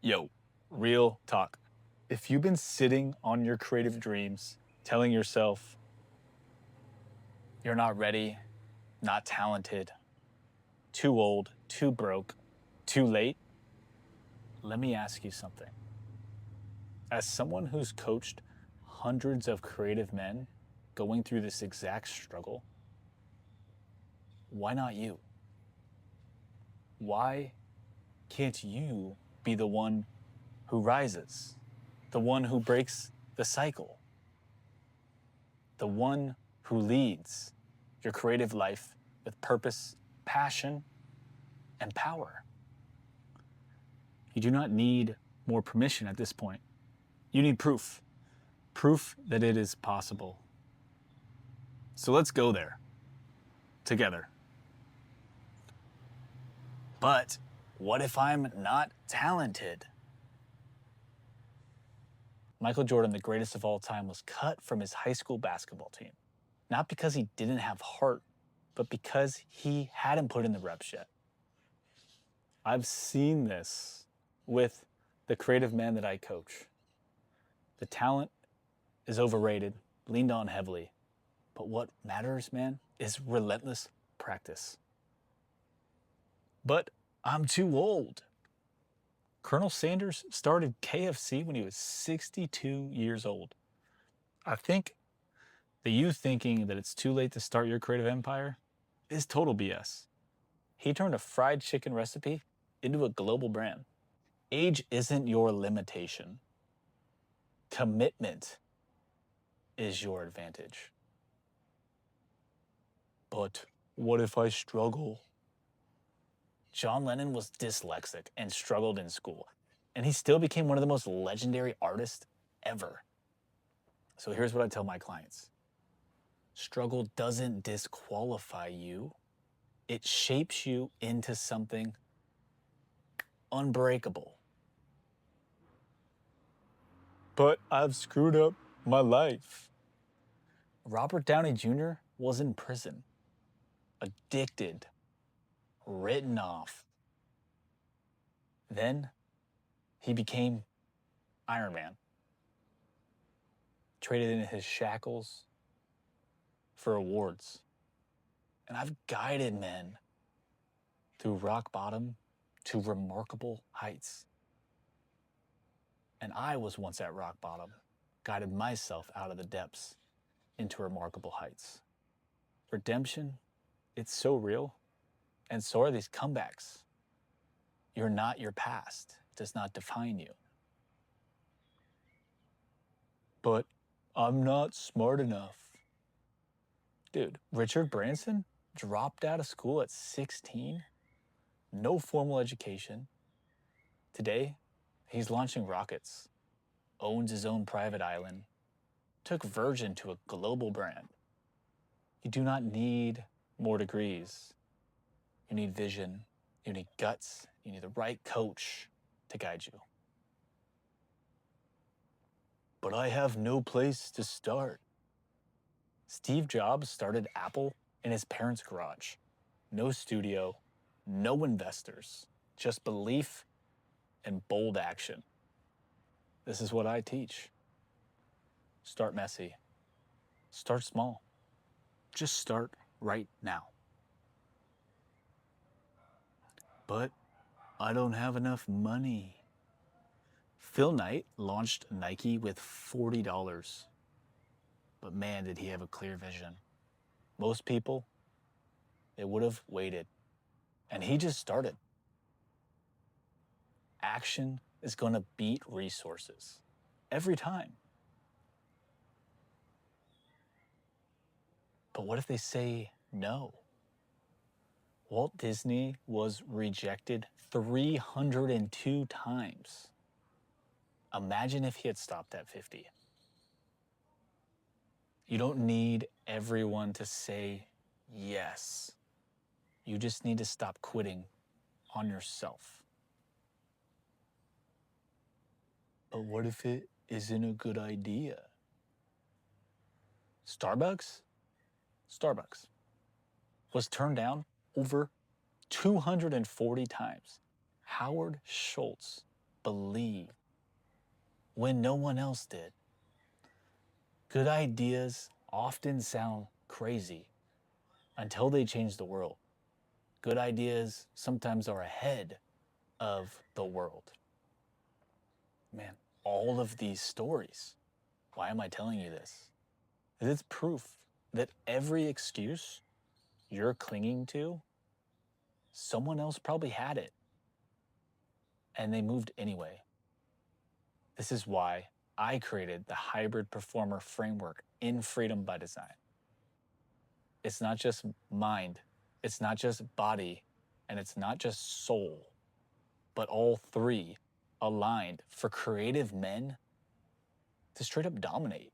Yo, real talk. If you've been sitting on your creative dreams, telling yourself you're not ready, not talented, too old, too broke, too late, let me ask you something. As someone who's coached hundreds of creative men going through this exact struggle, why not you? Why can't you be the one who rises, the one who breaks the cycle, the one who leads your creative life with purpose, passion, and power? You do not need more permission at this point. You need proof, proof that it is possible. So let's go there together. But what if I'm not talented? Michael Jordan, the greatest of all time, was cut from his high school basketball team. Not because he didn't have heart, but because he hadn't put in the reps yet. I've seen this with the creative men that I coach. The talent is overrated, leaned on heavily. But what matters, man, is relentless practice. But I'm too old. Colonel Sanders started KFC when he was 62 years old. I think that you thinking that it's too late to start your creative empire is total BS. He turned a fried chicken recipe into a global brand. Age isn't your limitation. Commitment is your advantage. But what if I struggle? John Lennon was dyslexic and struggled in school, and he still became one of the most legendary artists ever. So here's what I tell my clients. Struggle doesn't disqualify you. It shapes you into something unbreakable. But I've screwed up my life. Robert Downey Jr. was in prison, addicted, written off. Then he became Iron Man, traded in his shackles for awards. And I've guided men through rock bottom to remarkable heights. And I was once at rock bottom, guided myself out of the depths into remarkable heights. Redemption, it's so real, and so are these comebacks. You're not your past. It does not define you. But I'm not smart enough. Dude, Richard Branson dropped out of school at 16, no formal education. Today, he's launching rockets, owns his own private island, took Virgin to a global brand. You do not need more degrees. You need vision, you need guts, you need the right coach to guide you. But I have no place to start. Steve Jobs started Apple in his parents' garage. No studio, no investors, just belief and bold action. This is what I teach. Start messy. Start small. Just start right now. But I don't have enough money. Phil Knight launched Nike with $40. But man, did he have a clear vision. Most people, they would have waited. And he just started. Action is going to beat resources every time. But what if they say no? Walt Disney was rejected 302 times. Imagine if he had stopped at 50. You don't need everyone to say yes. You just need to stop quitting on yourself. But what if it isn't a good idea? Starbucks was turned down over 240 times. Howard Schultz believe when no one else did. Good ideas often sound crazy until they change the world. Good ideas sometimes are ahead of the world. Man, all of these stories, why am I telling you this? It's proof that every excuse you're clinging to, someone else probably had it and they moved anyway. This is why I created the hybrid performer framework in Freedom by Design. It's not just mind, it's not just body, and it's not just soul, but all three aligned for creative men to straight up dominate.